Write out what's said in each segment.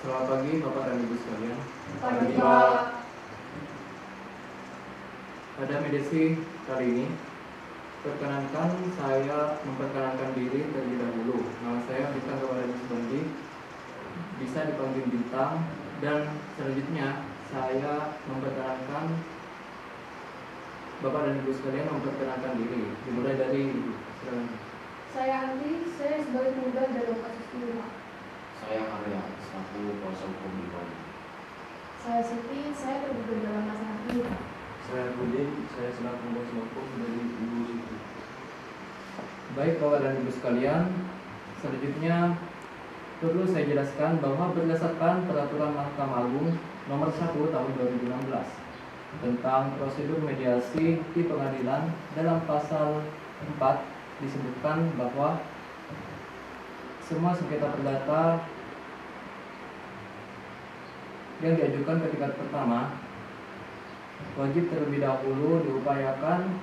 Selamat pagi Bapak dan Ibu sekalian. Pagi, Pak. Pada mediasi kali ini, perkenankan saya memperkenalkan diri terlebih dahulu. Nama saya Bintang Kepada Bandi, bisa dipanggil Bintang, dan selanjutnya saya memperkenalkan Bapak dan Ibu sekalian memperkenalkan diri. Dimulai dari Ibu. Silakan. Saya Andi, saya sebagai pemuda dalam kasus ini, Pak. Saya Arya, selaku kuasa hukum di Bali. Saya Siti, saya terlibat dalam masalah ini, Pak. Saya Budin, saya selaku kuasa hukum dari Ibu Siti. Baik Bapak dan Ibu sekalian, selanjutnya perlu saya jelaskan bahwa berdasarkan Peraturan Mahkamah Agung Nomor 1 Tahun 2016 tentang prosedur mediasi di pengadilan, dalam pasal 4 disebutkan bahwa semua sengketa perdata yang diajukan ke tingkat pertama wajib terlebih dahulu diupayakan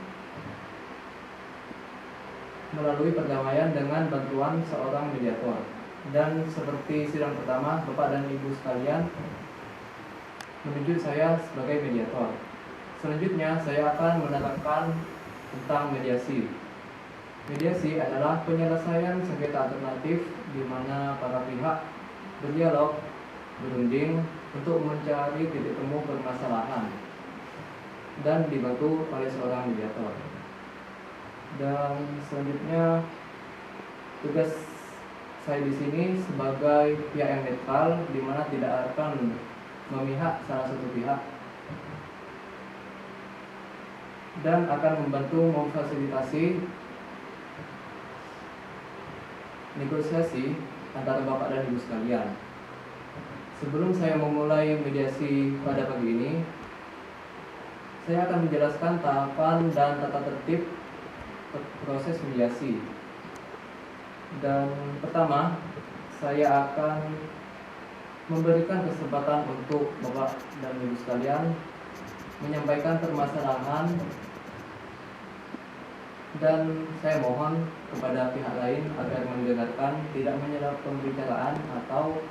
melalui perdamaian dengan bantuan seorang mediator. Dan seperti sidang pertama, Bapak dan Ibu sekalian menunjuk saya sebagai mediator. Selanjutnya saya akan menerangkan tentang mediasi. Mediasi adalah penyelesaian sengketa alternatif di mana para pihak berdialog, berunding untuk mencari titik temu permasalahan dan dibantu oleh seorang mediator. Dan selanjutnya tugas saya di sini sebagai pihak yang netral, di mana tidak akan memihak salah satu pihak dan akan membantu memfasilitasi negosiasi antara Bapak dan Ibu sekalian. Sebelum saya memulai mediasi pada pagi ini, saya akan menjelaskan tahapan dan tata tertib proses mediasi. Dan pertama, saya akan memberikan kesempatan untuk Bapak dan Ibu sekalian menyampaikan permasalahan, dan saya mohon kepada pihak lain agar mendengarkan, tidak menyerang pembicaraan atau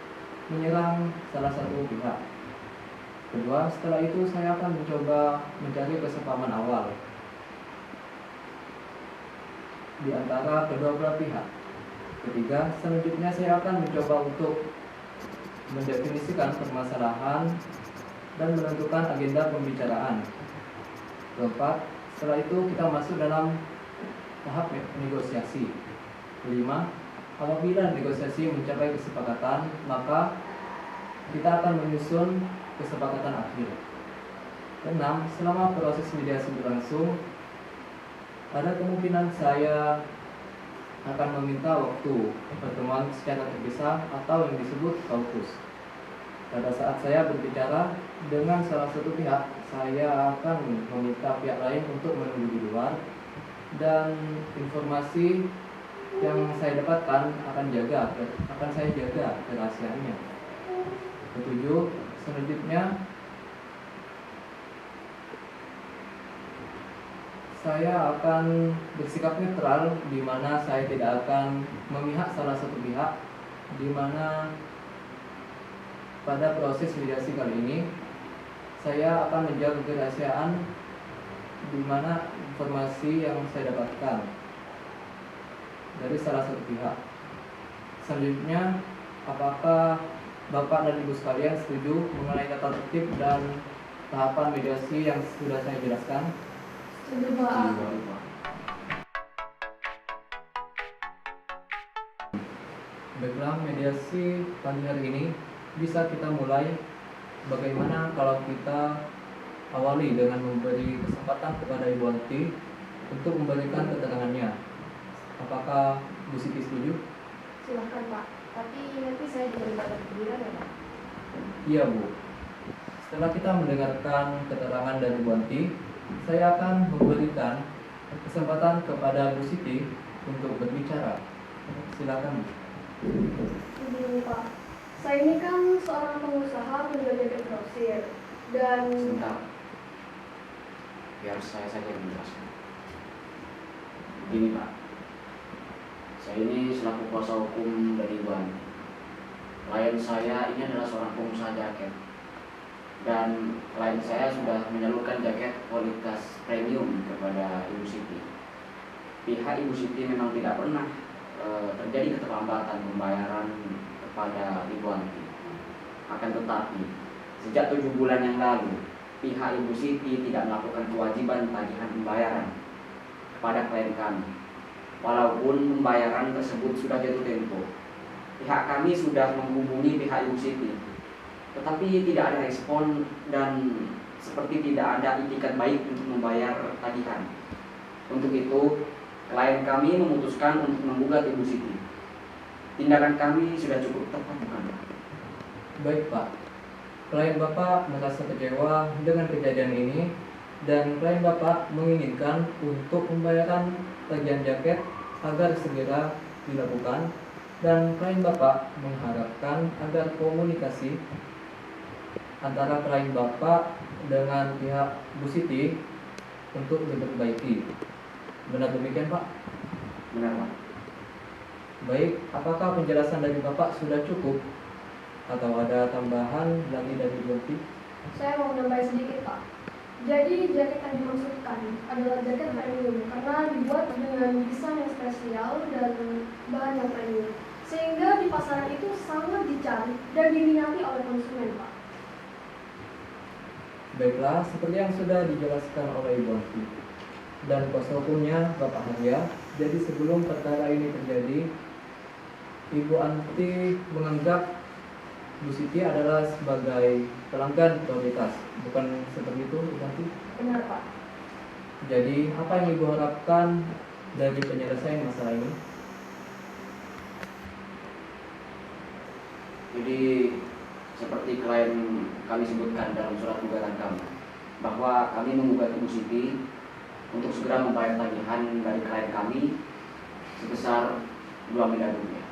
menyerang salah satu pihak. Kedua, setelah itu saya akan mencoba mencari kesepahaman awal di antara kedua belah pihak. Ketiga, selanjutnya saya akan mencoba untuk mendefinisikan permasalahan dan menentukan agenda pembicaraan. Keempat, setelah itu kita masuk dalam tahap negosiasi. Kelima, apabila negosiasi mencapai kesepakatan, maka kita akan menyusun kesepakatan akhir. Keenam, selama proses mediasi berlangsung, ada kemungkinan saya akan meminta waktu pertemuan secara terpisah atau yang disebut kaukus. Pada saat saya berbicara dengan salah satu pihak, saya akan meminta pihak lain untuk menunggu di luar, dan informasi yang saya dapatkan akan saya jaga kerahasiaannya. Ketujuh, selanjutnya saya akan bersikap netral, di mana saya tidak akan memihak salah satu pihak, di mana pada proses mediasi kali ini saya akan menjaga kerahasiaan di mana informasi yang saya dapatkan dari salah satu pihak. Selanjutnya, apakah Bapak dan Ibu sekalian setuju mengenai tata tertib dan tahapan mediasi yang sudah saya jelaskan? Setuju, Pak. Baiklah, mediasi pagi hari ini bisa kita mulai. Bagaimana kalau kita awali dengan memberi kesempatan kepada Ibu Anti untuk memberikan keterangannya? Apakah Bu Siti setuju? Silahkan, Pak. Tapi nanti saya juga ada giliran ya, Pak? Iya, Bu. Setelah kita mendengarkan keterangan dari Bu Anti, saya akan memberikan kesempatan kepada Bu Siti untuk berbicara. Silakan, Bu. Begini, Pak. Saya ini kan seorang pengusaha penjual grosir dan Sebentar, biar saya saja yang menjelaskan. Begini Pak, saya ini selaku kuasa hukum dari Ibu Ani. Klien saya ini adalah seorang pengusaha jaket, dan klien saya sudah menyalurkan jaket kualitas premium kepada Ibu Siti. Pihak Ibu Siti memang tidak pernah terjadi keterlambatan pembayaran kepada Ibu Anti. Akan tetapi, sejak 7 bulan yang lalu, pihak Ibu Siti tidak melakukan kewajiban tagihan pembayaran kepada klien kami. Walaupun pembayaran tersebut sudah jatuh tempo, pihak kami sudah menghubungi pihak Ibu Siti, tetapi tidak ada respon dan seperti tidak ada itikat baik untuk membayar tagihan. Untuk itu, klien kami memutuskan untuk menggugat Ibu Siti. Tindakan kami sudah cukup tepat, bukan? Baik Pak, klien Bapak merasa kecewa dengan kejadian ini dan klien Bapak menginginkan untuk pembayaran tagihan jaket agar segera dilakukan, dan klien Bapak mengharapkan agar komunikasi antara klien Bapak dengan pihak Bu Siti untuk diperbaiki. Benar demikian Pak? Benar, Pak. Baik, apakah penjelasan dari Bapak sudah cukup atau ada tambahan lagi dari Bu Siti? Saya mau menambah sedikit, Pak. Jadi jaket yang dimaksudkan adalah jaket premium karena dibuat dengan desain yang spesial dan bahan yang premium, sehingga di pasaran itu sangat dicari dan diminati oleh konsumen, Pak. Baiklah, seperti yang sudah dijelaskan oleh Ibu Anti dan kuasa hukumnya Bapak Harya. Jadi sebelum perkara ini terjadi, Ibu Anti menganggap Bu Siti adalah sebagai pelanggan prioritas, bukan seperti itu, Ibu Anti? Benar, Pak. Jadi apa yang Ibu harapkan dari penyelesaian masalah ini? Jadi seperti klien kami sebutkan dalam surat gugatan kami, bahwa kami menggugat Ibu Siti untuk segera membayar tagihan dari klien kami sebesar 2 miliar rupiah.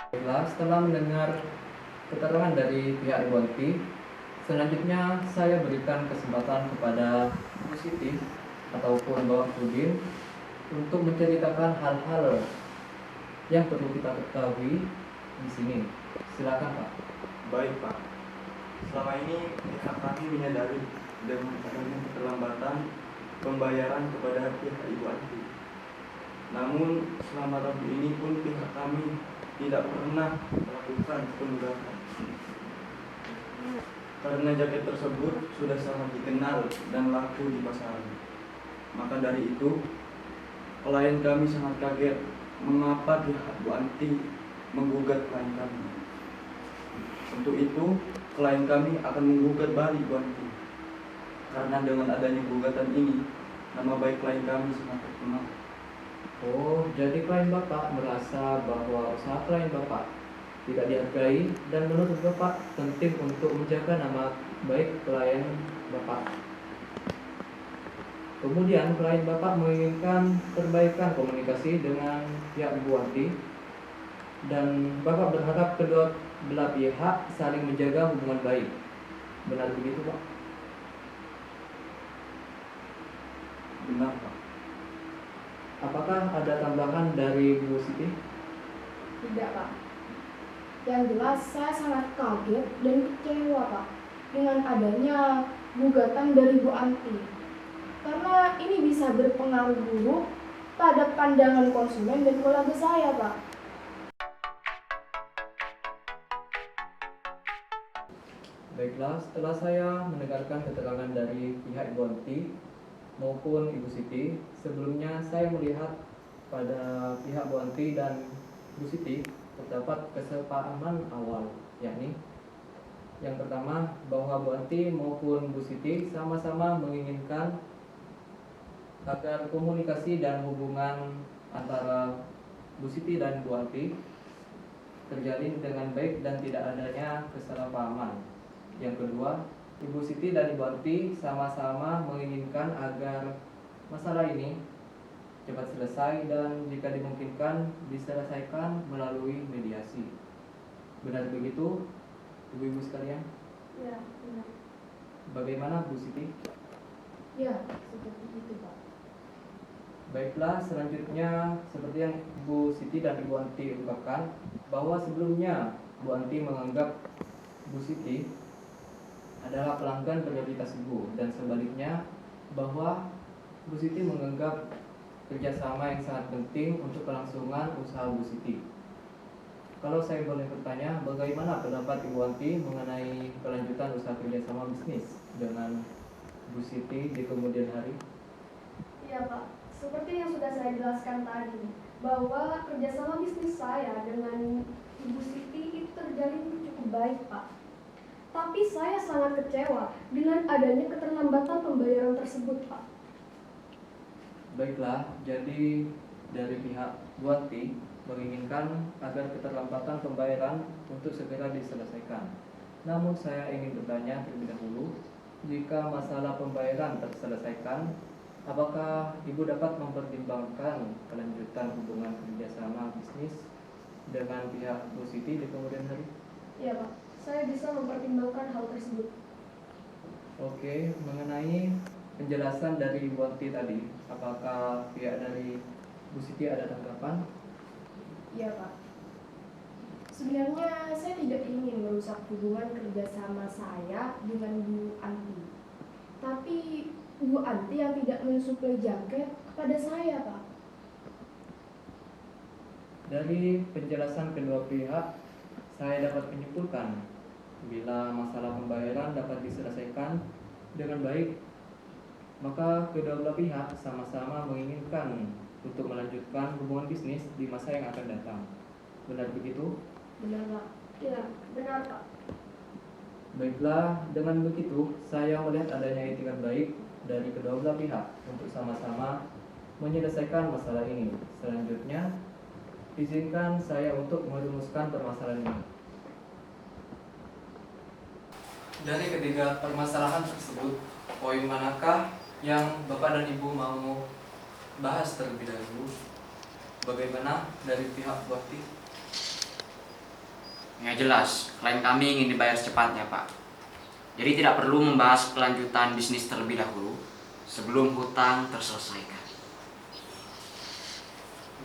Baiklah, setelah mendengar keterangan dari pihak Ibu Anti, selanjutnya saya berikan kesempatan kepada Bu Siti ataupun Bapak Pudin untuk menceritakan hal-hal yang perlu kita ketahui di sini. Silakan Pak. Baik Pak, selama ini pihak kami menyadari dengan adanya keterlambatan pembayaran kepada pihak Ibu Anti. Namun selama rabu ini pun pihak kami tidak pernah melakukan penggugatan karena jaket tersebut sudah sangat dikenal dan laku di pasaran. Maka dari itu, klien kami sangat kaget mengapa pihak Bu Anti menggugat klien kami. Untuk itu, klien kami akan menggugat balik Bu Anti, karena dengan adanya gugatan ini, nama baik klien kami sangat terkenal. Oh, jadi klien Bapak merasa bahwa usaha klien Bapak tidak dihargai dan menurut Bapak penting untuk menjaga nama baik klien Bapak. Kemudian klien Bapak menginginkan perbaikan komunikasi dengan pihak Ibu Anti dan Bapak berharap kedua belah pihak saling menjaga hubungan baik. Benar begitu Pak? Benar Pak. Apakah ada tambahan dari Bu Siti? Tidak, Pak. Yang jelas saya sangat kaget dan kecewa, Pak, dengan adanya gugatan dari Bu Anti. Karena ini bisa berpengaruh buruk pada pandangan konsumen dan keluarga saya, Pak. Baiklah, setelah saya mendengarkan keterangan dari pihak Ibu Anti maupun Ibu Siti, sebelumnya saya melihat pada pihak Bu Anti dan Bu Siti terdapat kesepahaman awal, yakni yang pertama bahwa Bu Anti maupun Bu Siti sama-sama menginginkan agar komunikasi dan hubungan antara Bu Siti dan Bu Anti terjalin dengan baik dan tidak adanya kesalahpahaman. Yang kedua, Ibu Siti dan Ibu Anti sama-sama menginginkan agar masalah ini cepat selesai dan jika dimungkinkan diselesaikan melalui mediasi. Benar begitu, Ibu-ibu sekalian? Ya, benar. Bagaimana Bu Siti? Ya, seperti itu, Pak. Baiklah, selanjutnya seperti yang Ibu Siti dan Ibu Anti ungkapkan bahwa sebelumnya Bu Anti menganggap Bu Siti adalah pelanggan prioritas Ibu dan sebaliknya bahwa Bu Siti menganggap kerjasama yang sangat penting untuk kelangsungan usaha Bu Siti. Kalau saya boleh bertanya, bagaimana pendapat Ibu Anti mengenai kelanjutan usaha kerjasama bisnis dengan Bu Siti di kemudian hari? Iya Pak, seperti yang sudah saya jelaskan tadi, bahwa kerjasama bisnis saya dengan Ibu Siti itu terjalin cukup baik Pak. Tapi saya sangat kecewa dengan adanya keterlambatan pembayaran tersebut Pak. Baiklah, jadi dari pihak Bu Anti menginginkan agar keterlambatan pembayaran untuk segera diselesaikan. Namun saya ingin bertanya terlebih dahulu, jika masalah pembayaran terselesaikan, apakah Ibu dapat mempertimbangkan kelanjutan hubungan kerjasama bisnis dengan pihak Bu Siti di kemudian hari? Iya Pak, saya bisa mempertimbangkan hal tersebut. Oke, mengenai penjelasan dari Ibu Anti tadi, apakah pihak dari Bu Siti ada tanggapan? Iya Pak. Sebenarnya saya tidak ingin merusak hubungan kerjasama saya dengan Bu Anti. Tapi Bu Anti yang tidak mensuplai jaket kepada saya Pak. Dari penjelasan kedua pihak, saya dapat menyimpulkan bila masalah pembayaran dapat diselesaikan dengan baik, maka kedua belah pihak sama-sama menginginkan untuk melanjutkan hubungan bisnis di masa yang akan datang. Benar begitu? Benar Pak. Iya, benar Pak. Baiklah, dengan begitu saya melihat adanya itikat baik dari kedua belah pihak untuk sama-sama menyelesaikan masalah ini. Selanjutnya, izinkan saya untuk merumuskan permasalahan ini. Dari ketiga permasalahan tersebut, poin manakah yang Bapak dan Ibu mau bahas terlebih dahulu? Bagaimana dari pihak Bu Anti? Ya jelas, klien kami ingin dibayar secepatnya Pak. Jadi tidak perlu membahas kelanjutan bisnis terlebih dahulu sebelum hutang terselesaikan.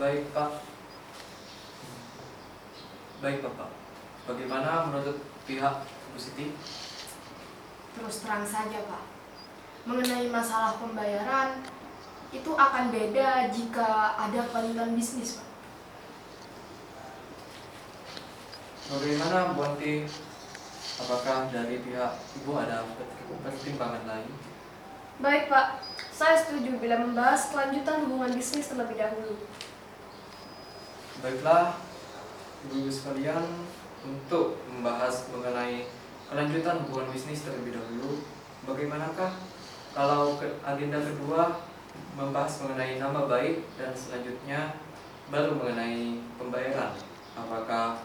Baik Pak. Baik Bapak. Bagaimana menurut pihak Bu Siti? Terus terang saja Pak. Mengenai masalah pembayaran, itu akan beda jika ada panggilan bisnis Pak. Bagaimana Bu Anti? Apakah dari pihak Ibu ada pertimbangan lain? Baik Pak, saya setuju bila membahas kelanjutan hubungan bisnis terlebih dahulu. Baiklah, Ibu-ibu sekalian, untuk membahas mengenai kelanjutan hubungan bisnis terlebih dahulu, bagaimanakah kalau agenda kedua membahas mengenai nama baik dan selanjutnya baru mengenai pembayaran? Apakah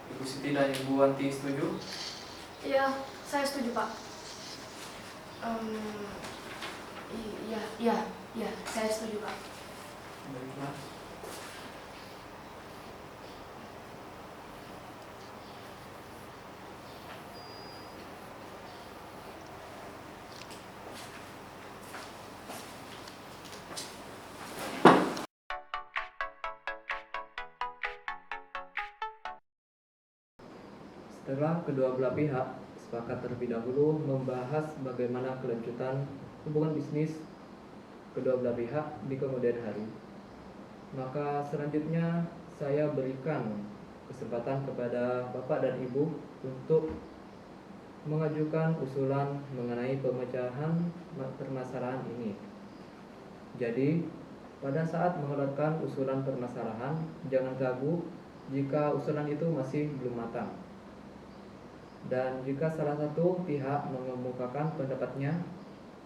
Ibu Siti dan Ibu Anti setuju? Iya, saya setuju Pak. Iya, saya setuju Pak. Baiklah. Setelah kedua belah pihak sepakat terlebih dahulu membahas bagaimana kelanjutan hubungan bisnis kedua belah pihak di kemudian hari, maka selanjutnya saya berikan kesempatan kepada Bapak dan Ibu untuk mengajukan usulan mengenai pemecahan permasalahan ini. Jadi, pada saat mengeluarkan usulan permasalahan, jangan ragu jika usulan itu masih belum matang. Dan jika salah satu pihak mengemukakan pendapatnya,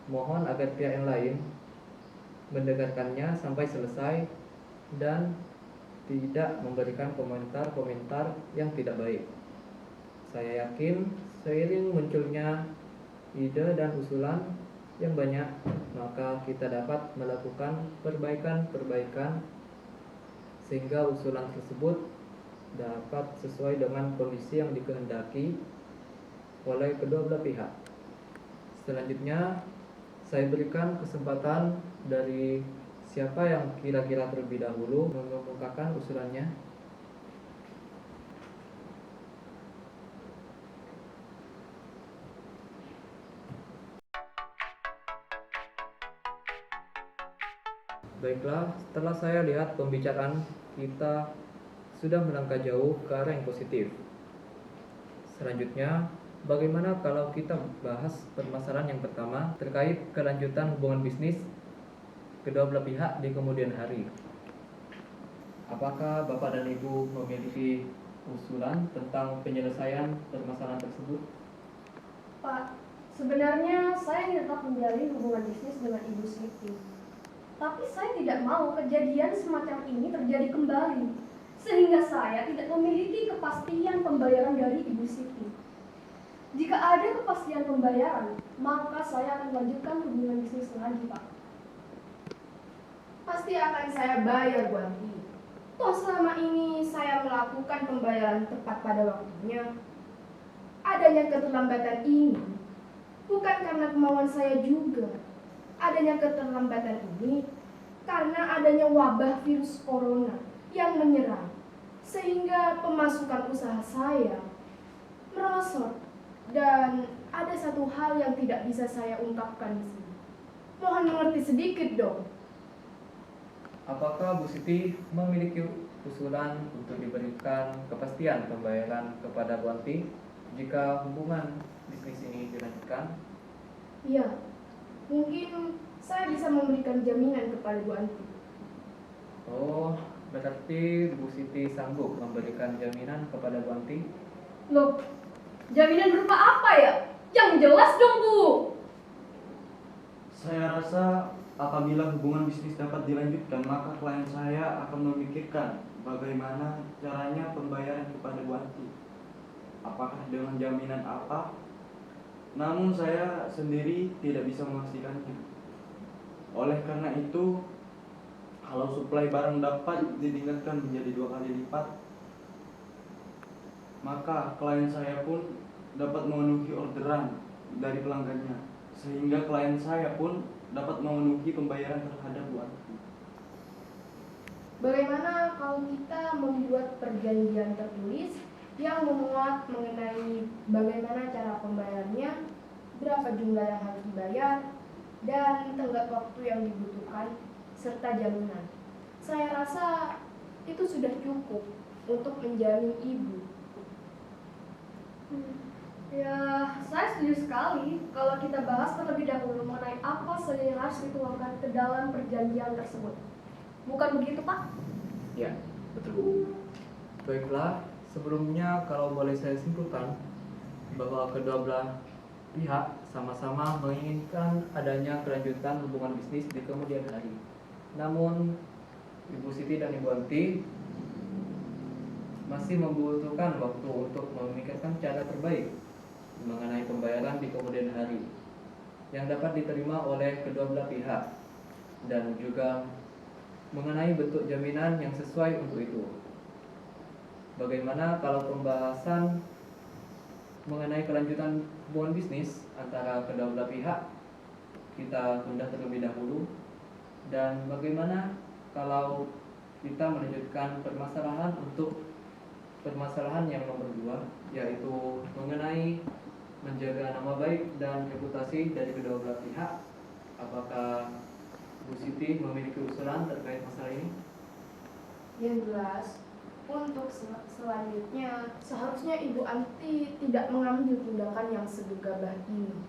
mohon agar pihak yang lain mendengarkannya sampai selesai dan tidak memberikan komentar-komentar yang tidak baik. Saya yakin seiring munculnya ide dan usulan yang banyak, maka kita dapat melakukan perbaikan-perbaikan sehingga usulan tersebut dapat sesuai dengan kondisi yang dikehendaki oleh kedua belah pihak. Selanjutnya, saya berikan kesempatan dari Siapa yang kira-kira terlebih dahulu mengemukakan usulannya? Baiklah, setelah saya lihat pembicaraan kita sudah melangkah jauh ke arah yang positif. Selanjutnya, bagaimana kalau kita bahas permasalahan yang pertama terkait kelanjutan hubungan bisnis kedua belah pihak di kemudian hari? Apakah Bapak dan Ibu memiliki usulan tentang penyelesaian permasalahan tersebut? Pak, sebenarnya saya ingin tetap menjalin hubungan bisnis dengan Ibu Siti. Tapi saya tidak mau kejadian semacam ini terjadi kembali, sehingga saya tidak memiliki kepastian pembayaran dari Ibu Siti. Jika ada kepastian pembayaran, maka saya akan melanjutkan hubungan bisnis lagi, Pak. Pasti akan saya bayar, Bu Anti. Toh selama ini saya melakukan pembayaran tepat pada waktunya. Adanya keterlambatan ini bukan karena kemauan saya juga. Adanya keterlambatan ini karena adanya wabah virus corona yang menyerang, sehingga pemasukan usaha saya merosot. Dan ada satu hal yang tidak bisa saya ungkapkan di sini. Mohon mengerti sedikit dong. Apakah Bu Siti memiliki usulan untuk diberikan kepastian pembayaran kepada Bu Anti jika hubungan bisnis ini dilanjutkan? Iya, mungkin saya bisa memberikan jaminan kepada Bu Anti. Oh, berarti Bu Siti sanggup memberikan jaminan kepada Bu Anti? Loh, jaminan berupa apa ya? Yang jelas dong, Bu. Saya rasa apabila hubungan bisnis dapat dilanjutkan, maka klien saya akan memikirkan bagaimana caranya pembayaran kepada Bu Anti. Apakah dengan jaminan apa? Namun saya sendiri tidak bisa memastikannya. Oleh karena itu, kalau suplai barang dapat ditingkatkan menjadi 2 kali lipat, maka klien saya pun dapat memenuhi orderan dari pelanggannya, sehingga klien saya pun dapat memenuhi pembayaran terhadap Bu Anti. Bagaimana kalau kita membuat perjanjian tertulis yang memuat mengenai bagaimana cara pembayarannya, berapa jumlah yang harus dibayar, dan tenggat waktu yang dibutuhkan, serta jaminan? Saya rasa itu sudah cukup untuk menjamin Ibu. Ya, saya setuju sekali kalau kita bahas terlebih dahulu mengenai apa saja yang harus dituangkan ke dalam perjanjian tersebut. Bukan begitu, Pak? Ya, betul. Baiklah, sebelumnya kalau boleh saya simpulkan bahwa kedua belah pihak sama-sama menginginkan adanya kelanjutan hubungan bisnis di kemudian hari. Namun, Ibu Siti dan Ibu Anti masih membutuhkan waktu untuk memikirkan cara terbaik mengenai pembayaran di kemudian hari yang dapat diterima oleh kedua belah pihak, dan juga mengenai bentuk jaminan yang sesuai untuk itu. Bagaimana kalau pembahasan mengenai kelanjutan hubungan bisnis antara kedua belah pihak kita tunda terlebih dahulu, dan bagaimana kalau kita melanjutkan permasalahan yang nomor 2, yaitu mengenai menjaga nama baik dan reputasi dari kedua belah pihak. Apakah Bu Siti memiliki usulan terkait masalah ini? Yang jelas, untuk selanjutnya seharusnya Ibu Anti tidak mengambil tindakan yang segegabah ini.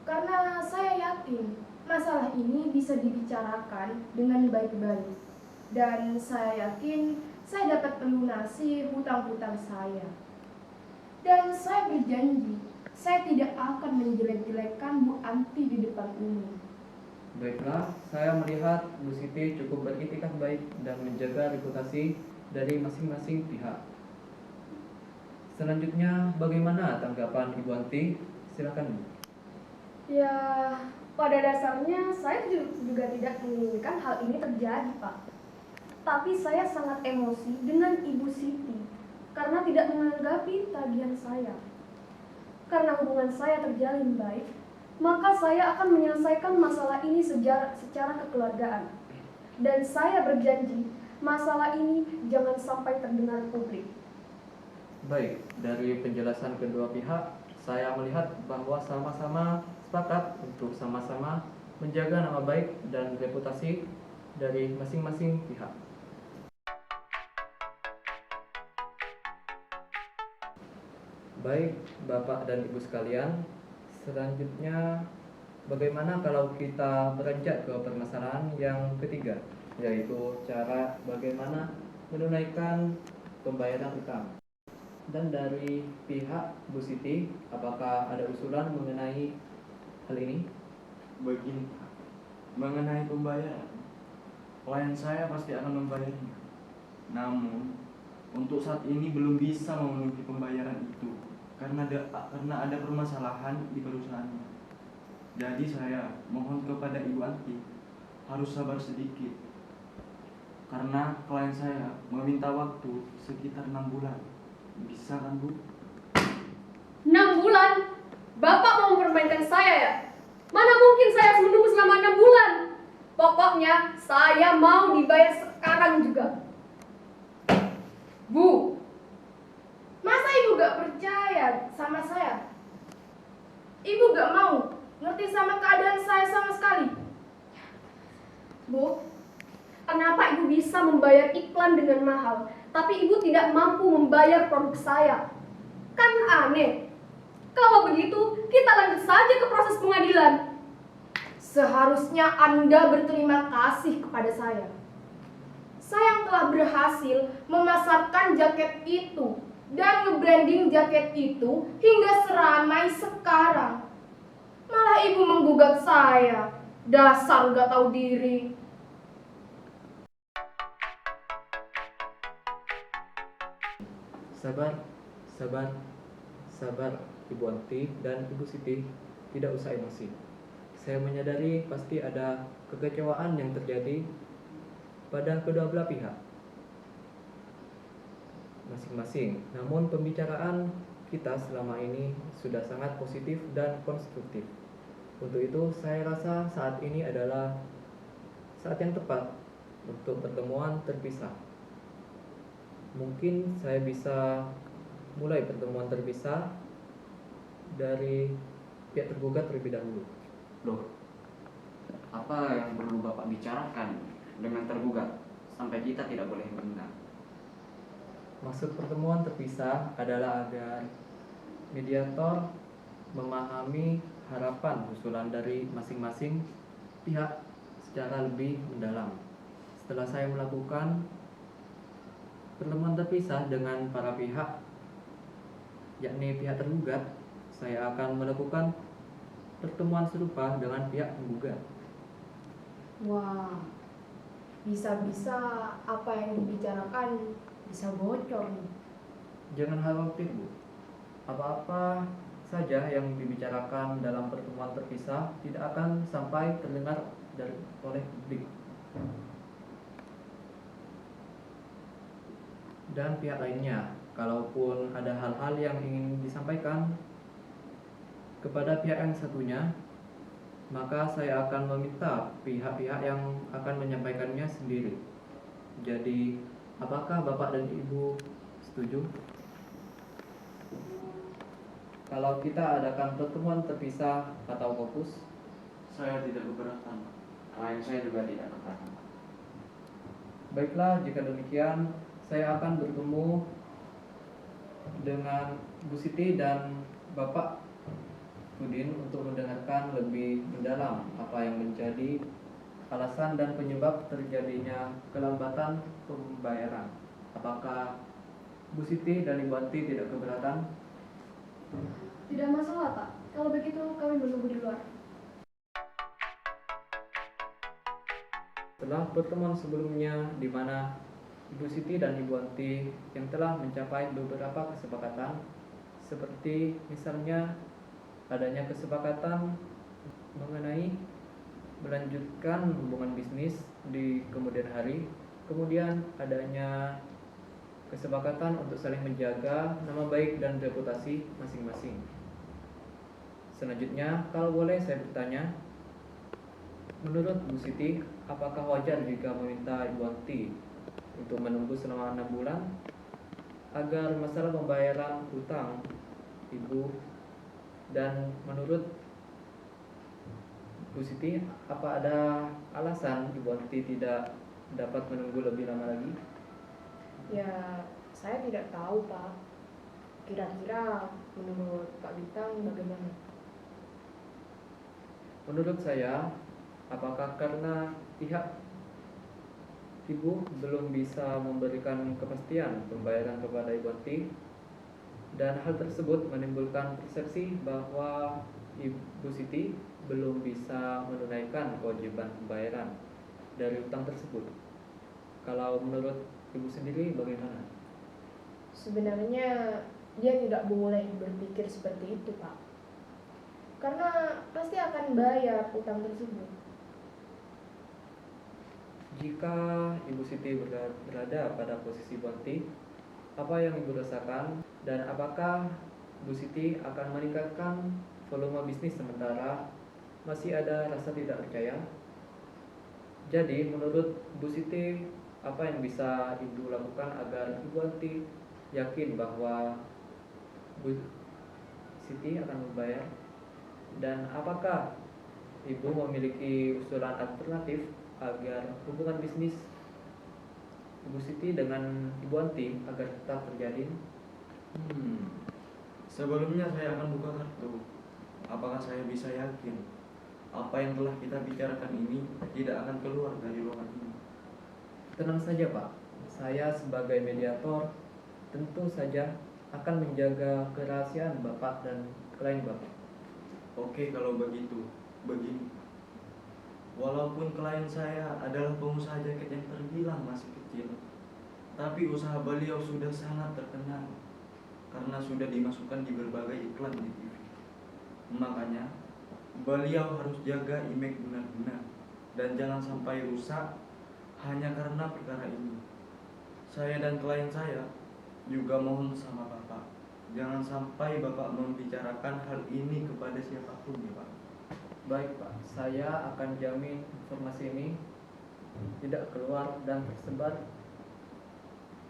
Karena saya yakin masalah ini bisa dibicarakan dengan baik-baik. Dan saya yakin saya dapat melunasi hutang-hutang saya. Dan saya berjanji, saya tidak akan menjelek-jelekkan Bu Anti di depan umum. Baiklah, saya melihat Bu Siti cukup beriktikad baik dan menjaga reputasi dari masing-masing pihak. Selanjutnya, bagaimana tanggapan Ibu Anti? Silakan, Bu. Ya, pada dasarnya saya juga tidak menginginkan hal ini terjadi, Pak. Tapi saya sangat emosi dengan Ibu Siti karena tidak menanggapi tagihan saya. Karena hubungan saya terjalin baik, maka saya akan menyelesaikan masalah ini secara kekeluargaan. Dan saya berjanji, masalah ini jangan sampai terdengar publik. Baik, dari penjelasan kedua pihak, saya melihat bahwa sama-sama sepakat untuk sama-sama menjaga nama baik dan reputasi dari masing-masing pihak. Baik, Bapak dan Ibu sekalian, selanjutnya bagaimana kalau kita beranjak ke permasalahan yang ketiga, yaitu cara bagaimana menunaikan pembayaran utang. Dan dari pihak Bu Siti, apakah ada usulan mengenai hal ini? Begini, Pak. Mengenai pembayaran, klien saya pasti akan membayarnya. Namun, untuk saat ini belum bisa memenuhi pembayaran itu karena ada permasalahan di perusahaannya. Jadi saya mohon kepada Ibu Anti harus sabar sedikit karena klien saya meminta waktu sekitar 6 bulan. Bisa kan, Bu? 6 bulan? Bapak mau mempermainkan saya ya? Mana mungkin saya harus menunggu selama 6 bulan? Pokoknya saya mau dibayar sekarang juga. Bu, masa ibu gak percaya sama saya? Ibu gak mau ngerti sama keadaan saya sama sekali? Bu, kenapa ibu bisa membayar iklan dengan mahal, tapi ibu tidak mampu membayar produk saya? Kan aneh. Kalau begitu, kita lanjut saja ke proses pengadilan. Seharusnya Anda berterima kasih kepada saya. Saya yang telah berhasil memasarkan jaket itu dan nge-branding jaket itu hingga seramai sekarang. Malah ibu menggugat saya. Dasar gak tahu diri. Sabar, sabar, sabar Ibu Anti dan Ibu Siti, tidak usah emosi. Saya menyadari pasti ada kekecewaan yang terjadi pada kedua belah pihak masing-masing. Namun pembicaraan kita selama ini sudah sangat positif dan konstruktif. Untuk itu saya rasa saat ini adalah saat yang tepat untuk pertemuan terpisah. Mungkin saya bisa mulai pertemuan terpisah dari pihak tergugat terlebih dahulu. Loh, apa yang perlu Bapak bicarakan dengan tergugat sampai kita tidak boleh mendengar? Maksud pertemuan terpisah adalah agar mediator memahami harapan usulan dari masing-masing pihak secara lebih mendalam. Setelah saya melakukan pertemuan terpisah dengan para pihak, yakni pihak tergugat, saya akan melakukan pertemuan serupa dengan pihak penggugat. Wah, bisa-bisa apa yang dibicarakan bisa bocor nih. Jangan khawatir, Bu. Apa-apa saja yang dibicarakan dalam pertemuan terpisah tidak akan sampai terdengar oleh publik. Dan pihak lainnya, kalaupun ada hal-hal yang ingin disampaikan kepada pihak yang satunya, maka saya akan meminta pihak-pihak yang akan menyampaikannya sendiri. Jadi, apakah Bapak dan Ibu setuju? Kalau kita adakan pertemuan terpisah atau fokus? Saya tidak keberatan. Klien saya juga tidak keberatan. Baiklah, jika demikian, saya akan bertemu dengan Bu Siti dan Bapak Udin untuk mendengarkan lebih mendalam apa yang menjadi alasan dan penyebab terjadinya kelambatan pembayaran. Apakah Bu Siti dan Ibu Anti tidak keberatan? Tidak masalah, Pak. Kalau begitu, kami menunggu di luar. Setelah pertemuan sebelumnya di mana Ibu Siti dan Ibu Anti yang telah mencapai beberapa kesepakatan, seperti misalnya adanya kesepakatan mengenai melanjutkan hubungan bisnis di kemudian hari, kemudian adanya kesepakatan untuk saling menjaga nama baik dan reputasi masing-masing. Selanjutnya, kalau boleh saya bertanya, Menurut Bu Siti, apakah wajar jika meminta Ibu Anti untuk menunggu selama 6 bulan agar masalah pembayaran hutang Ibu, dan menurut Bu Siti, apa ada alasan Ibu Anti tidak dapat menunggu lebih lama lagi? Ya, saya tidak tahu, Pak. Kira-kira menurut Pak Bintang bagaimana? Menurut saya, apakah karena pihak Ibu belum bisa memberikan kepastian pembayaran kepada Ibu Anti, dan hal tersebut menimbulkan persepsi bahwa Ibu Siti belum bisa menunaikan kewajiban pembayaran dari utang tersebut. Kalau menurut Ibu sendiri bagaimana? Sebenarnya dia tidak boleh berpikir seperti itu, Pak. Karena pasti akan bayar utang tersebut. Jika Ibu Siti berada pada posisi Ibu Anti, apa yang Ibu rasakan, dan apakah Bu Siti akan meningkatkan volume bisnis sementara masih ada rasa tidak percaya? Jadi menurut Bu Siti, apa yang bisa Ibu lakukan agar Ibu Anti yakin bahwa Bu Siti akan membayar? Dan apakah Ibu memiliki usulan alternatif agar hubungan bisnis Ibu Siti dengan Ibu Anti agar tetap terjalin? Sebelumnya saya akan buka kartu. Apakah saya bisa yakin apa yang telah kita bicarakan ini tidak akan keluar dari ruangan ini? Tenang saja Pak, saya sebagai mediator tentu saja akan menjaga kerahasiaan Bapak dan klien Bapak. Oke, kalau begitu, begini. Walaupun klien saya adalah pengusaha jaket yang terbilang masih kecil, tapi usaha beliau sudah sangat terkenal karena sudah dimasukkan di berbagai iklan di TV. Makanya, beliau harus jaga image benar-benar dan jangan sampai rusak hanya karena perkara ini. Saya dan klien saya juga mohon sama Bapak, jangan sampai Bapak membicarakan hal ini kepada siapapun ya Pak. Baik Pak, saya akan jamin informasi ini tidak keluar dan tersebar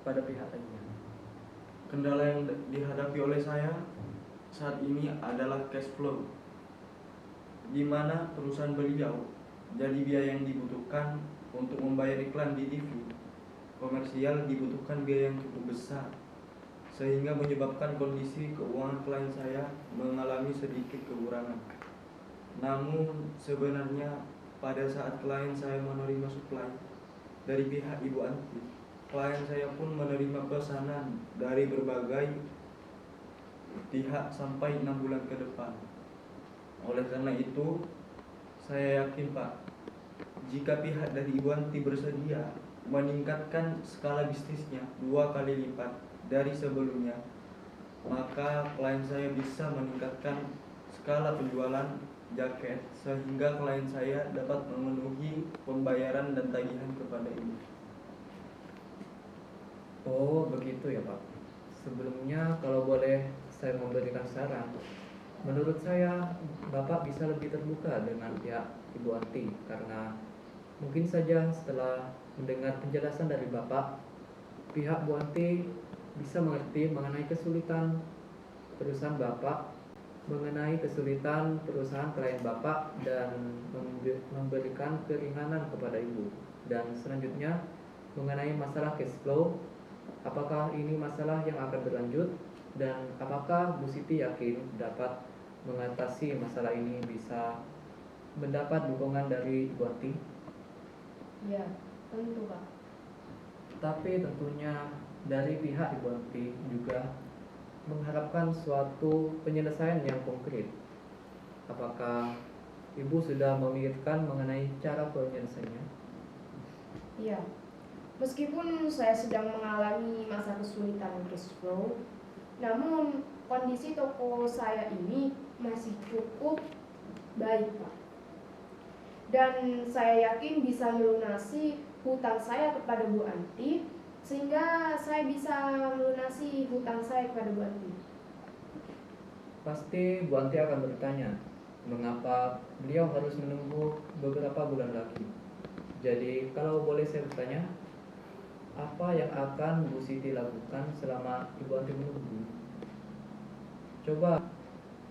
pada pihak lainnya. Kendala yang dihadapi oleh saya saat ini adalah cash flow, di mana perusahaan beliau jadi biaya yang dibutuhkan untuk membayar iklan di TV komersial dibutuhkan biaya yang cukup besar, sehingga menyebabkan kondisi keuangan klien saya mengalami sedikit kekurangan. Namun sebenarnya pada saat klien saya menerima suplai dari pihak Ibu Anti, klien saya pun menerima pesanan dari berbagai pihak sampai 6 bulan ke depan. Oleh karena itu, saya yakin Pak, jika pihak dari Ibu Anti bersedia meningkatkan skala bisnisnya 2 kali lipat dari sebelumnya, maka klien saya bisa meningkatkan skala penjualan jaket sehingga klien saya dapat memenuhi pembayaran dan tagihan kepada Ibu. Oh begitu ya Pak. Sebelumnya kalau boleh saya memberikan saran, menurut saya Bapak bisa lebih terbuka dengan pihak Ibu Anti, karena mungkin saja setelah mendengar penjelasan dari Bapak, pihak Bu Anti bisa mengerti mengenai kesulitan perusahaan Bapak, mengenai kesulitan perusahaan klien Bapak, dan memberikan keringanan kepada Ibu. Dan selanjutnya mengenai masalah cash flow, apakah ini masalah yang akan berlanjut, dan apakah Bu Siti yakin dapat mengatasi masalah ini, bisa mendapat dukungan dari Ibu Anti? Ya, tentu Pak. Tapi tentunya dari pihak Ibu Anti juga mengharapkan suatu penyelesaian yang konkret. Apakah Ibu sudah memikirkan mengenai cara penyelesaiannya? Iya. Meskipun saya sedang mengalami masa kesulitan cash flow, namun kondisi toko saya ini masih cukup baik, Pak. Dan saya yakin bisa melunasi hutang saya kepada Bu Anti, sehingga saya bisa melunasi hutang saya kepada Bu Anti. Pasti Bu Anti akan bertanya, mengapa beliau harus menunggu beberapa bulan lagi. Jadi kalau boleh saya bertanya, apa yang akan Bu Siti lakukan selama Ibu Anti menunggu? Coba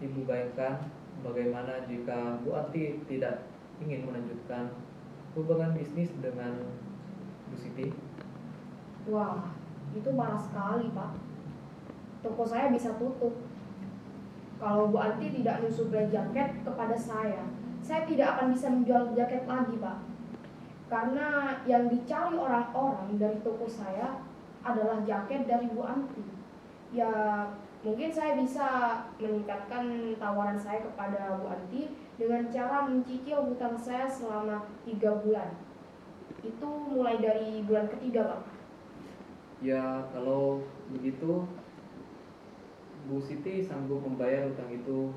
Ibu bayangkan bagaimana jika Bu Anti tidak ingin melanjutkan hubungan bisnis dengan Bu Siti. Wah, itu parah sekali, Pak. Toko saya bisa tutup. Kalau Bu Anti tidak mensuplai jaket kepada saya tidak akan bisa menjual jaket lagi, Pak. Karena yang dicari orang-orang dari toko saya adalah jaket dari Bu Anti. Ya, mungkin saya bisa meningkatkan tawaran saya kepada Bu Anti dengan cara mencicil hutang saya selama 3 bulan. Itu mulai dari bulan ketiga, Pak. Ya, kalau begitu Bu Siti sanggup membayar hutang itu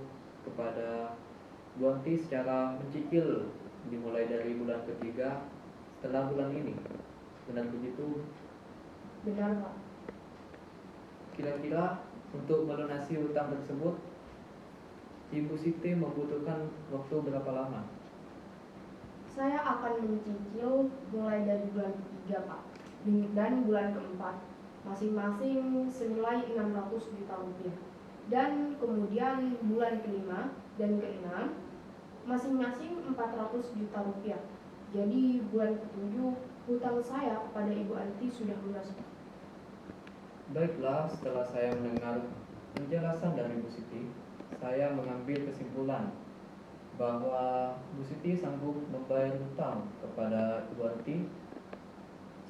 kepada Bu Anti secara mencicil dimulai dari bulan ketiga setelah bulan ini. Benar begitu? Benar, Pak. Kira-kira untuk melunasi hutang tersebut, Ibu Siti membutuhkan waktu berapa lama? Saya akan mencicil mulai dari bulan ketiga, Pak, dan bulan keempat, masing-masing senilai 600 juta rupiah. Dan kemudian bulan kelima dan keenam, masing-masing 400 juta rupiah. Jadi bulan ketujuh, hutang saya kepada Ibu Anti sudah lunas, Pak. Baiklah, setelah saya mendengar penjelasan dari Bu Siti, saya mengambil kesimpulan bahwa Bu Siti sanggup membayar hutang kepada Ibu Anti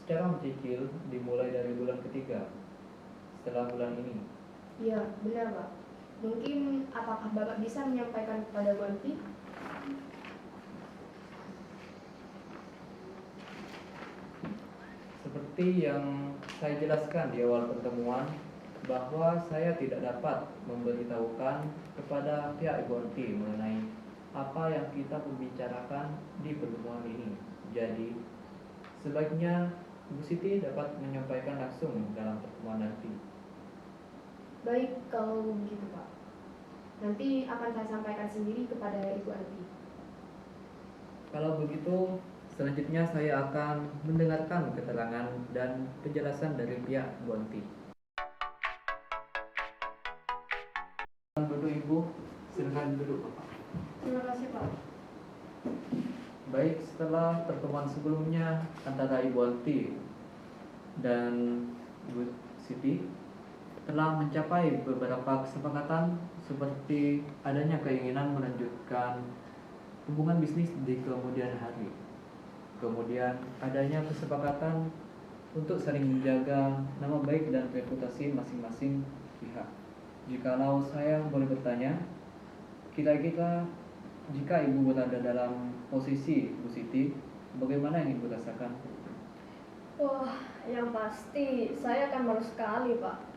secara mencicil dimulai dari bulan ketiga setelah bulan ini. Iya, benar, Pak. Mungkin apakah Bapak bisa menyampaikan kepada Bu Anti? Seperti yang saya jelaskan di awal pertemuan, bahwa saya tidak dapat memberitahukan kepada pihak Ibu Anti mengenai apa yang kita membicarakan di pertemuan ini. Jadi, sebaiknya Bu Siti dapat menyampaikan langsung dalam pertemuan nanti. Baik, kalau begitu, Pak. Nanti akan saya sampaikan sendiri kepada Ibu Anti. Kalau begitu, selanjutnya saya akan mendengarkan keterangan dan penjelasan dari pihak Bu Anti. Duduk Ibu, silakan duduk Bapak. Terima kasih, Pak. Baik, setelah pertemuan sebelumnya antara Ibu Anti dan Bu Siti telah mencapai beberapa kesepakatan seperti adanya keinginan melanjutkan hubungan bisnis di kemudian hari. Kemudian adanya kesepakatan untuk saling menjaga nama baik dan reputasi masing-masing pihak. Jikalau saya boleh bertanya, kira-kira jika Ibu berada dalam posisi Bu Siti, bagaimana yang Ibu rasakan? Wah, yang pasti saya akan malu sekali, Pak.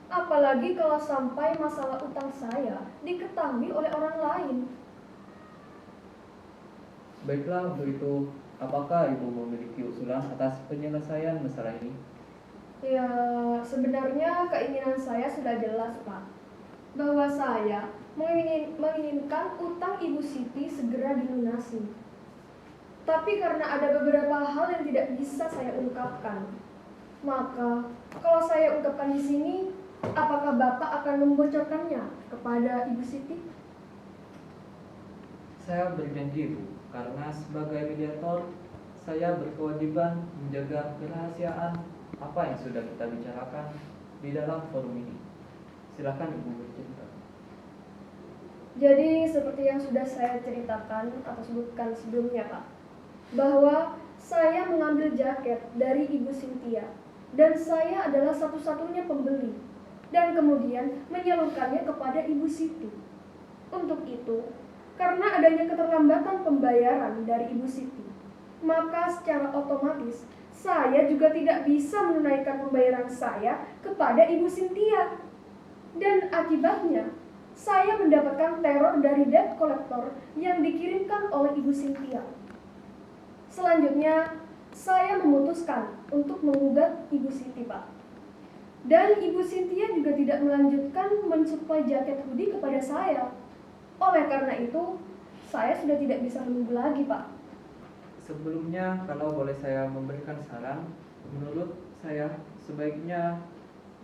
Apalagi kalau sampai masalah utang saya diketahui oleh orang lain. Baiklah, untuk itu, apakah Ibu memiliki usulan atas penyelesaian masalah ini? Ya, sebenarnya keinginan saya sudah jelas, Pak. Bahwa saya menginginkan utang Ibu Siti segera dilunasi. Tapi karena ada beberapa hal yang tidak bisa saya ungkapkan, maka kalau saya ungkapkan di sini, apakah Bapak akan membocorkannya kepada Ibu Siti? Saya berjanji, Bu, karena sebagai mediator, saya berkewajiban menjaga kerahasiaan apa yang sudah kita bicarakan di dalam forum ini. Silakan Ibu bercerita. Jadi seperti yang sudah saya ceritakan atau sebutkan sebelumnya, Pak, bahwa saya mengambil jaket dari Ibu Cynthia dan saya adalah satu-satunya pembeli dan kemudian menyalurkannya kepada Ibu Siti. Untuk itu, karena adanya keterlambatan pembayaran dari Ibu Siti, maka secara otomatis saya juga tidak bisa menunaikan pembayaran saya kepada Ibu Cynthia. Dan akibatnya, saya mendapatkan teror dari debt collector yang dikirimkan oleh Ibu Cynthia. Selanjutnya, saya memutuskan untuk menggugat Ibu Siti, Pak. Dan Ibu Cynthia juga tidak melanjutkan mensuplai jaket hoodie kepada saya. Oleh karena itu, saya sudah tidak bisa menunggu lagi, Pak. Sebelumnya, kalau boleh saya memberikan saran, menurut saya sebaiknya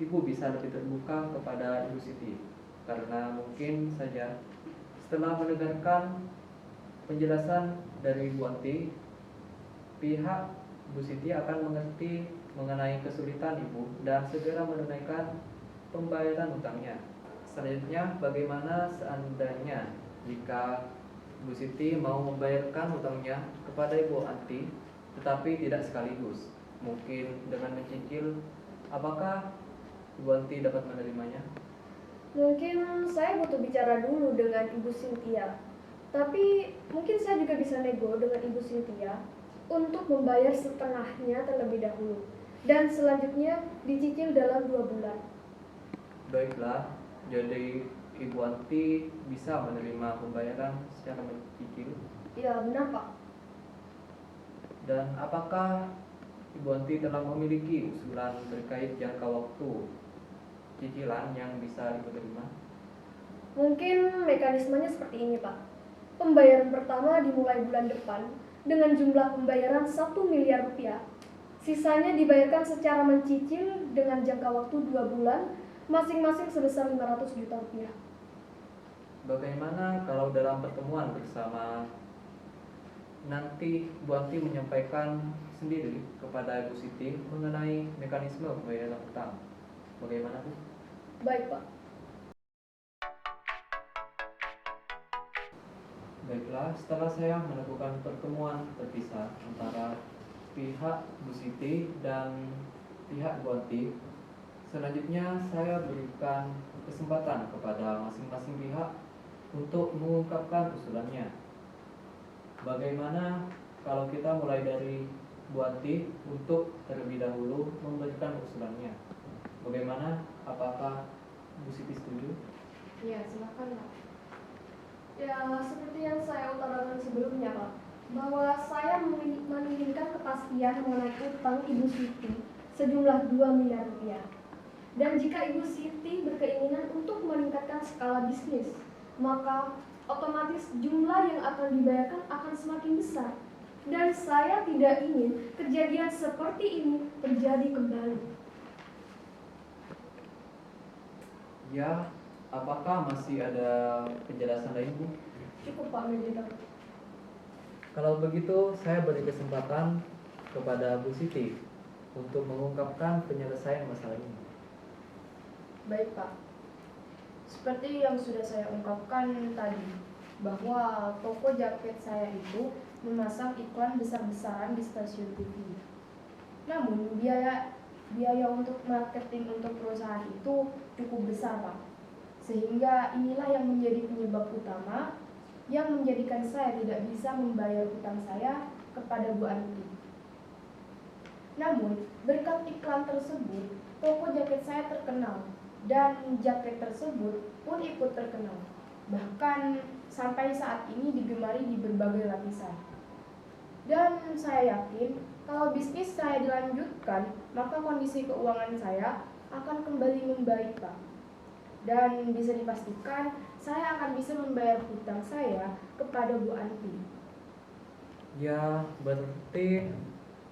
Ibu bisa lebih terbuka kepada Ibu Siti, karena mungkin saja setelah mendengarkan penjelasan dari Bu Anti, pihak Bu Siti akan mengerti mengenai kesulitan Ibu dan segera menunaikan pembayaran utangnya. Selanjutnya, bagaimana seandainya jika Bu Siti mau membayarkan utangnya kepada Ibu Anti, tetapi tidak sekaligus, mungkin dengan mencicil, apakah Ibu Anti dapat menerimanya? Mungkin saya butuh bicara dulu dengan Ibu Cynthia. Tapi mungkin saya juga bisa nego dengan Ibu Cynthia untuk membayar setengahnya terlebih dahulu. Dan selanjutnya dicicil dalam 2 bulan. Baiklah, jadi Ibu Anti bisa menerima pembayaran secara mencicil. Ya benar, Pak. Dan apakah Ibu Anti telah memiliki usulan terkait jangka waktu cicilan yang bisa Ibu terima? Mungkin mekanismenya seperti ini, Pak. Pembayaran pertama dimulai bulan depan dengan jumlah pembayaran 1 miliar rupiah. Sisanya dibayarkan secara mencicil dengan jangka waktu 2 bulan, masing-masing sebesar 500 juta rupiah. Bagaimana kalau dalam pertemuan bersama nanti Bu Anti menyampaikan sendiri kepada Ibu Siti mengenai mekanisme pembayaran utang? Bagaimana Bu? Baik, Pak. Baiklah, setelah saya melakukan pertemuan terpisah antara pihak Bu Siti dan pihak Bu Anti, selanjutnya saya berikan kesempatan kepada masing-masing pihak untuk mengungkapkan usulannya. Bagaimana kalau kita mulai dari Bu Anti untuk terlebih dahulu memberikan usulannya? Bagaimana? Apakah Bu Siti setuju? Ya, silakan Pak. Ya, seperti yang saya utarakan sebelumnya, Pak, bahwa saya menginginkan kepastian mengenai utang Ibu Siti sejumlah 2 miliar rupiah. Dan jika Ibu Siti berkeinginan untuk meningkatkan skala bisnis, maka otomatis jumlah yang akan dibayarkan akan semakin besar. Dan saya tidak ingin kejadian seperti ini terjadi kembali. Ya, apakah masih ada penjelasan lain Bu? Cukup, Pak Medina. Kalau begitu, saya beri kesempatan kepada Bu Siti untuk mengungkapkan penyelesaian masalah ini. Baik Pak. Seperti yang sudah saya ungkapkan tadi, bahwa toko jaket saya itu memasang iklan besar-besaran di stasiun TV. Namun biaya untuk marketing untuk perusahaan itu cukup besar Pak. Sehingga inilah yang menjadi penyebab utama yang menjadikan saya tidak bisa membayar utang saya kepada Bu Anti. Namun berkat iklan tersebut, toko jaket saya terkenal dan jaket tersebut pun ikut terkenal. Bahkan sampai saat ini digemari di berbagai lapisan. Dan saya yakin kalau bisnis saya dilanjutkan, maka kondisi keuangan saya akan kembali membaik, Pak. Dan bisa dipastikan saya akan bisa membayar hutang saya kepada Bu Anti. Ya, berarti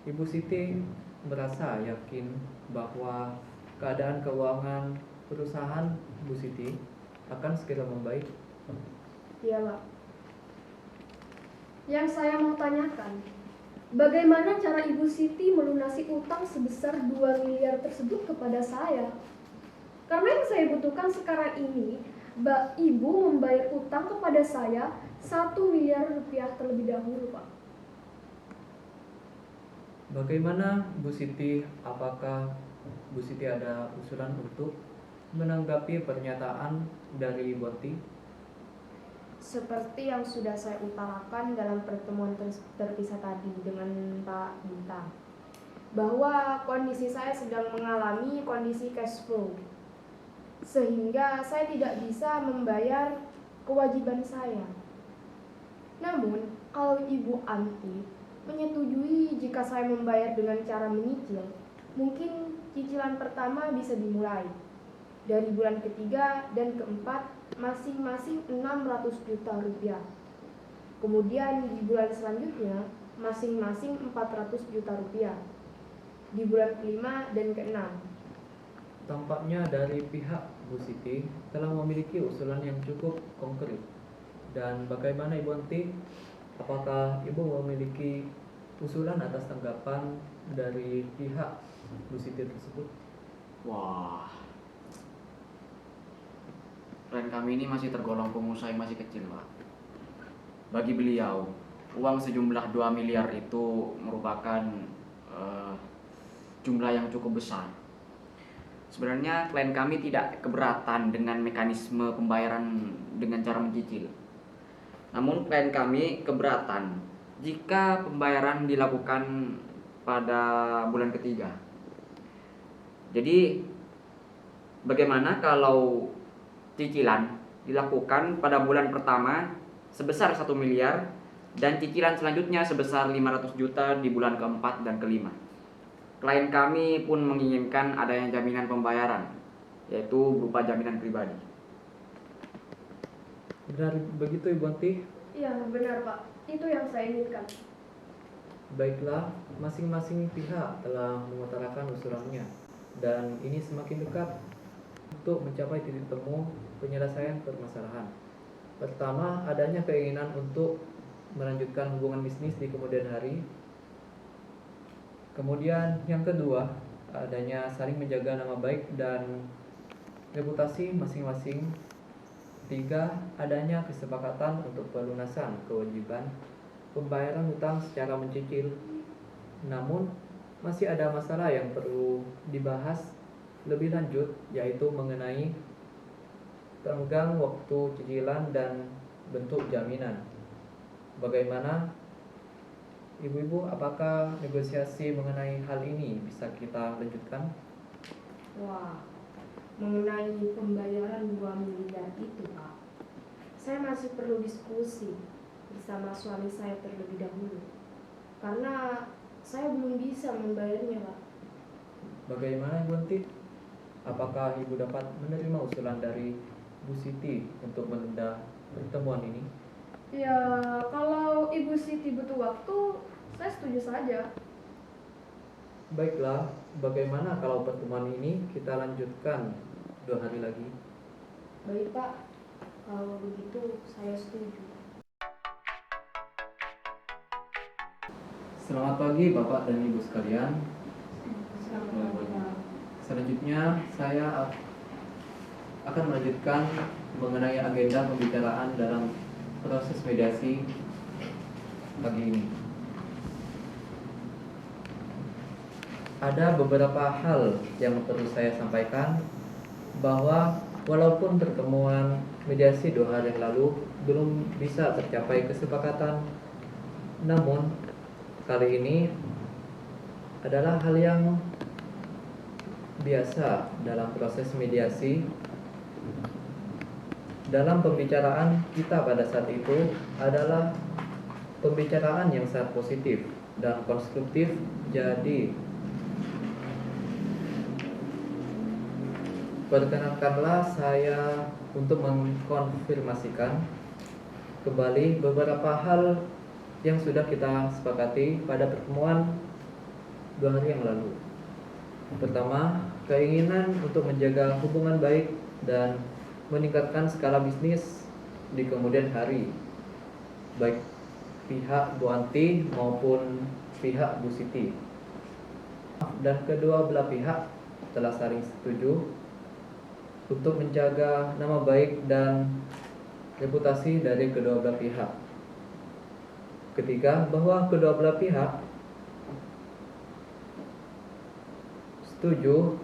Ibu Siti merasa yakin bahwa keadaan keuangan perusahaan Bu Siti akan segera membaik. Iya, Pak. Yang saya mau tanyakan, bagaimana cara Ibu Siti melunasi utang sebesar 2 miliar tersebut kepada saya? Karena yang saya butuhkan sekarang ini, Ibu membayar utang kepada saya 1 miliar rupiah terlebih dahulu, Pak. Bagaimana Bu Siti? Apakah Bu Siti ada usulan untuk menanggapi pernyataan dari Ibu Anti? Seperti yang sudah saya utarakan dalam pertemuan terpisah tadi dengan Pak Bintang, bahwa kondisi saya sedang mengalami kondisi cash flow, sehingga saya tidak bisa membayar kewajiban saya. Namun, kalau Ibu Anti menyetujui jika saya membayar dengan cara menyicil, mungkin cicilan pertama bisa dimulai dari bulan ketiga dan keempat masing-masing 600 juta rupiah. Kemudian di bulan selanjutnya masing-masing 400 juta rupiah. Di bulan kelima dan keenam. Tampaknya dari pihak Bu Siti telah memiliki usulan yang cukup konkret. Dan bagaimana Ibu Anti? Apakah Ibu memiliki usulan atas tanggapan dari pihak Bu Siti tersebut? Wah, klien kami ini masih tergolong pengusaha yang masih kecil, Pak. Bagi beliau, uang sejumlah 2 miliar itu merupakan jumlah yang cukup besar. Sebenarnya klien kami tidak keberatan dengan mekanisme pembayaran dengan cara mencicil. Namun klien kami keberatan jika pembayaran dilakukan pada bulan ketiga. Jadi bagaimana kalau cicilan dilakukan pada bulan pertama sebesar 1 miliar dan cicilan selanjutnya sebesar 500 juta di bulan keempat dan kelima. Klien kami pun menginginkan adanya jaminan pembayaran, yaitu berupa jaminan pribadi. Benar begitu Ibu Anti? Iya, benar Pak. Itu yang saya inginkan. Baiklah, masing-masing pihak telah mengutarakan usulannya dan ini semakin dekat untuk mencapai titik temu penyelesaian permasalahan. Pertama, adanya keinginan untuk melanjutkan hubungan bisnis di kemudian hari. Kemudian yang kedua, adanya saling menjaga nama baik dan reputasi masing-masing. Ketiga, adanya kesepakatan untuk pelunasan kewajiban pembayaran hutang secara mencicil. Namun, masih ada masalah yang perlu dibahas lebih lanjut, yaitu mengenai tenggang waktu cicilan dan bentuk jaminan. Bagaimana Ibu-ibu, apakah negosiasi mengenai hal ini bisa kita lanjutkan? Wah, mengenai pembayaran 2 miliar itu Pak, saya masih perlu diskusi bersama suami saya terlebih dahulu, karena saya belum bisa membayarnya Pak. Bagaimana Ibu Anti? Apakah Ibu dapat menerima usulan dari Bu Siti untuk menunda pertemuan ini? Ya, kalau Ibu Siti butuh waktu, saya setuju saja. Baiklah, bagaimana kalau pertemuan ini kita lanjutkan 2 hari lagi? Baik Pak, kalau begitu saya setuju. Selamat pagi Bapak dan Ibu sekalian. Selamat malam. Selanjutnya saya akan melanjutkan mengenai agenda pembicaraan dalam proses mediasi pagi ini. Ada beberapa hal yang perlu saya sampaikan, bahwa walaupun pertemuan mediasi 2 hari yang lalu belum bisa tercapai kesepakatan, namun kali ini adalah hal yang biasa dalam proses mediasi. Dalam pembicaraan kita pada saat itu adalah pembicaraan yang sangat positif dan konstruktif. Jadi perkenankanlah saya untuk mengkonfirmasikan kembali beberapa hal yang sudah kita sepakati pada pertemuan 2 hari yang lalu. Pertama, keinginan untuk menjaga hubungan baik dan meningkatkan skala bisnis di kemudian hari, baik pihak Bu Anti maupun pihak Bu Siti. Dan kedua belah pihak telah saling setuju untuk menjaga nama baik dan reputasi dari kedua belah pihak. Ketiga, bahwa kedua belah pihak setuju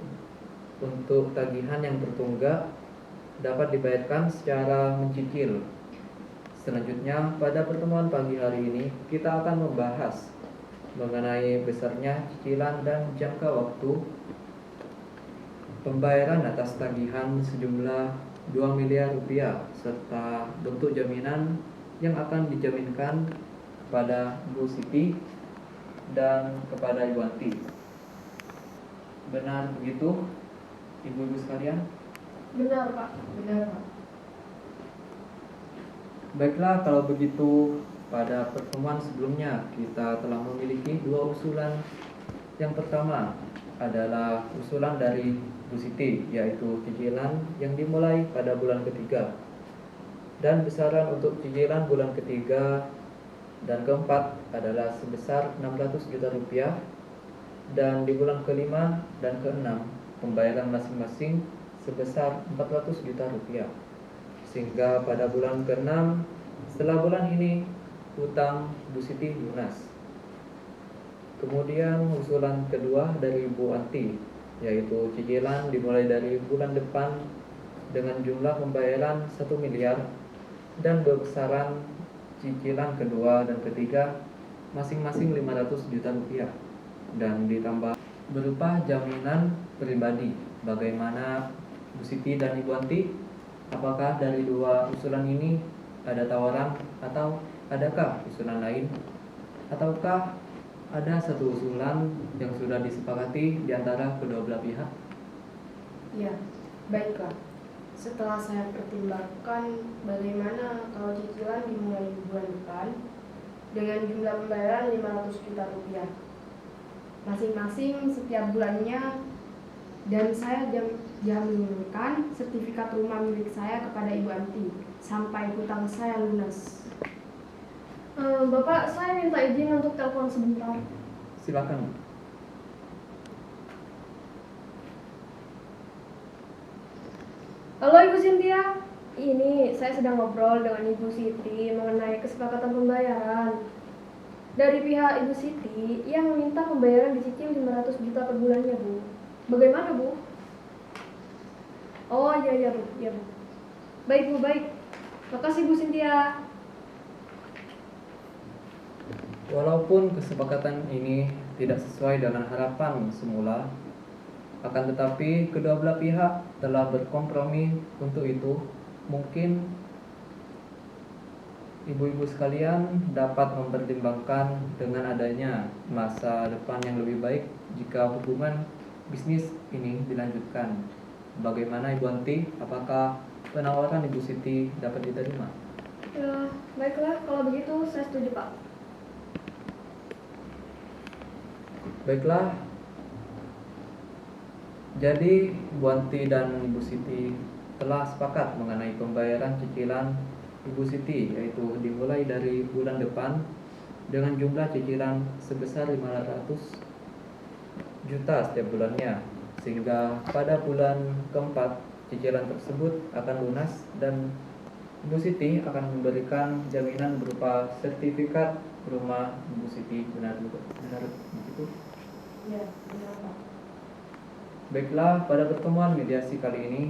untuk tagihan yang tertunggak dapat dibayarkan secara mencicil. Selanjutnya, pada pertemuan pagi hari ini kita akan membahas mengenai besarnya cicilan dan jangka waktu pembayaran atas tagihan sejumlah 2 miliar rupiah serta bentuk jaminan yang akan dijaminkan kepada Bu Siti dan kepada Ibu Anti. Benar begitu, Ibu-ibu sekalian? Benar Pak. Benar Pak. Baiklah, kalau begitu pada pertemuan sebelumnya kita telah memiliki dua usulan. Yang pertama adalah usulan dari Bu Siti, yaitu cicilan yang dimulai pada bulan ketiga dan besaran untuk cicilan bulan ketiga dan keempat adalah sebesar 600 juta rupiah, dan di bulan kelima dan keenam pembayaran masing-masing sebesar 400 juta rupiah, sehingga pada bulan keenam setelah bulan ini hutang Bu Siti lunas. Kemudian usulan kedua dari Bu Anti, yaitu cicilan dimulai dari bulan depan dengan jumlah pembayaran 1 miliar dan besaran cicilan kedua dan ketiga masing-masing 500 juta rupiah dan ditambah berupa jaminan pribadi. Bagaimana Bu Siti dan Ibu Anti? Apakah dari dua usulan ini ada tawaran atau adakah usulan lain? Ataukah ada satu usulan yang sudah disepakati di antara kedua belah pihak? Ya, baiklah. Setelah saya pertimbangkan bagaimana kalau cicilan dimulai di bulan depan dengan jumlah pembayaran 500 juta rupiah masing-masing setiap bulannya, dan saya jaminkan sertifikat rumah milik saya kepada Ibu Anti sampai hutang saya lunas. Bapak, saya minta izin untuk telepon sebentar. Silakan. Halo Ibu Cynthia, ini saya sedang ngobrol dengan Ibu Siti mengenai kesepakatan pembayaran. Dari pihak Ibu Siti yang meminta pembayaran dicicil 500 juta per bulannya, Bu. Bagaimana, Bu? Oh iya Bu, iya Bu. Baik Bu, baik. Makasih Bu Cynthia. Walaupun kesepakatan ini tidak sesuai dengan harapan semula, akan tetapi kedua belah pihak telah berkompromi untuk itu. Mungkin ibu-ibu sekalian dapat mempertimbangkan dengan adanya masa depan yang lebih baik jika hubungan bisnis ini dilanjutkan. Bagaimana Ibu Anti? Apakah penawaran Ibu Siti dapat diterima? Ya, baiklah kalau begitu saya setuju Pak. Baiklah. Jadi Ibu Anti dan Ibu Siti telah sepakat mengenai pembayaran cicilan Ibu Siti, yaitu dimulai dari bulan depan dengan jumlah cicilan sebesar 500 juta setiap bulannya, sehingga pada bulan keempat cicilan tersebut akan lunas dan Ibu Siti akan memberikan jaminan berupa sertifikat rumah Ibu Siti. Benar begitu? Ya, benar Pak. Baiklah, pada pertemuan mediasi kali ini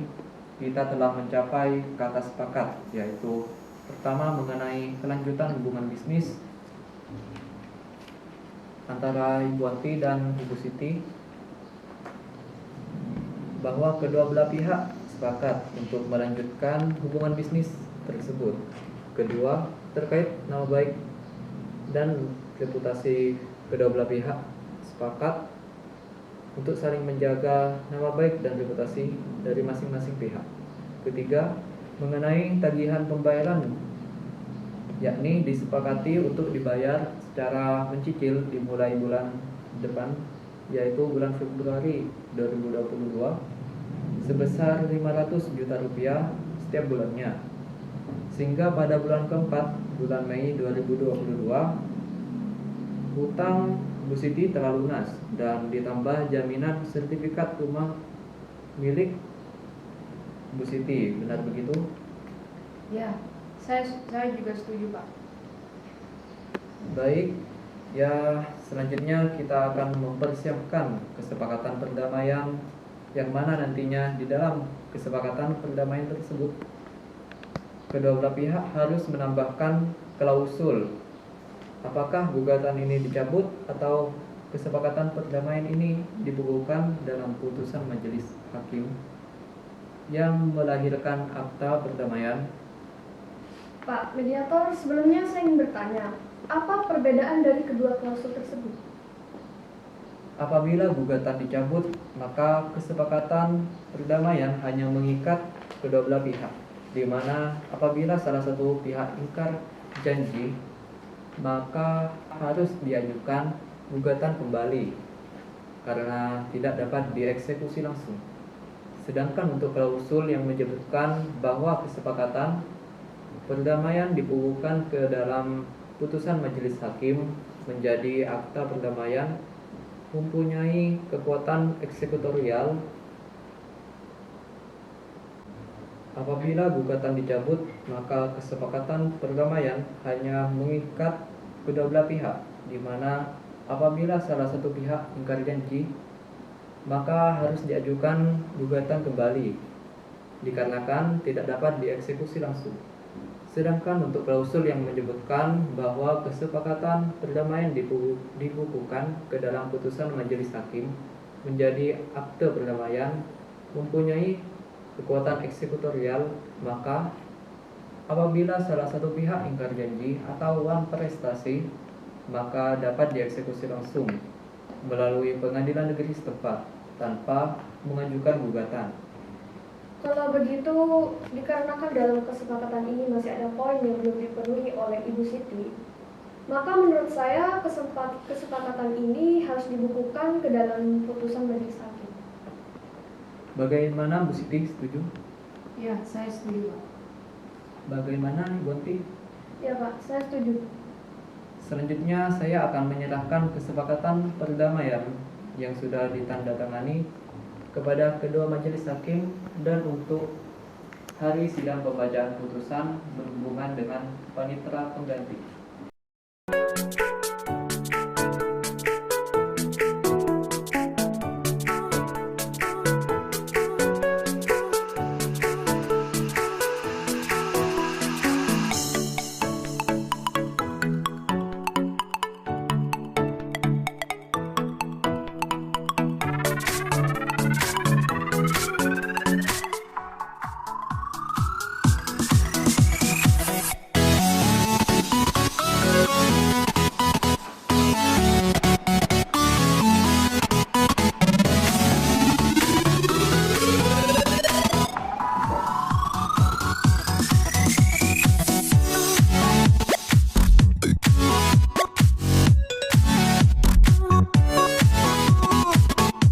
kita telah mencapai kata sepakat, yaitu pertama mengenai kelanjutan hubungan bisnis antara Ibu Anti dan Ibu Siti, bahwa kedua belah pihak sepakat untuk melanjutkan hubungan bisnis tersebut. Kedua, terkait nama baik dan reputasi, kedua belah pihak sepakat untuk saling menjaga nama baik dan reputasi dari masing-masing pihak. Ketiga, mengenai tagihan pembayaran, yakni disepakati untuk dibayar secara mencicil dimulai bulan depan, yaitu bulan Februari 2022 sebesar 500 juta rupiah setiap bulannya, sehingga pada bulan keempat, bulan Mei 2022, hutang Bu Siti telah lunas dan ditambah jaminan sertifikat rumah milik Bu Siti. Benar begitu? Ya, saya juga setuju Pak. Baik, ya selanjutnya kita akan mempersiapkan kesepakatan perdamaian yang mana nantinya di dalam kesepakatan perdamaian tersebut kedua belah pihak harus menambahkan klausul apakah gugatan ini dicabut atau kesepakatan perdamaian ini dibukukan dalam putusan majelis hakim yang melahirkan akta perdamaian. Pak Mediator, sebelumnya saya ingin bertanya, apa perbedaan dari kedua klausul tersebut? Apabila gugatan dicabut, maka kesepakatan perdamaian hanya mengikat kedua belah pihak, di mana apabila salah satu pihak ingkar janji maka harus diajukan gugatan kembali karena tidak dapat dieksekusi langsung. Sedangkan untuk klausul yang menyebutkan bahwa kesepakatan perdamaian dibukukan ke dalam putusan majelis hakim menjadi akta perdamaian mempunyai kekuatan eksekutorial apabila gugatan dicabut, maka kesepakatan perdamaian hanya mengikat kedua belah pihak, di mana apabila salah satu pihak ingkar janji, maka harus diajukan gugatan kembali dikarenakan tidak dapat dieksekusi langsung. Sedangkan untuk klausul yang menyebutkan bahwa kesepakatan perdamaian dibukukan ke dalam putusan majelis hakim menjadi akte perdamaian mempunyai kekuatan eksekutorial, maka apabila salah satu pihak ingkar janji atau uang prestasi, maka dapat dieksekusi langsung melalui pengadilan negeri setempat tanpa mengajukan gugatan. Kalau begitu, dikarenakan dalam kesepakatan ini masih ada poin yang belum dipenuhi oleh Ibu Siti, maka menurut saya kesepakatan ini harus dibukukan ke dalam putusan majelis hakim. Bagaimana Bu Siti, setuju? Ya, saya setuju, Pak. Bagaimana Bu Anti? Ya Pak, saya setuju. Selanjutnya saya akan menyerahkan kesepakatan perdamaian yang sudah ditandatangani kepada kedua majelis hakim dan untuk hari sidang pembacaan putusan berhubungan dengan panitera pengganti.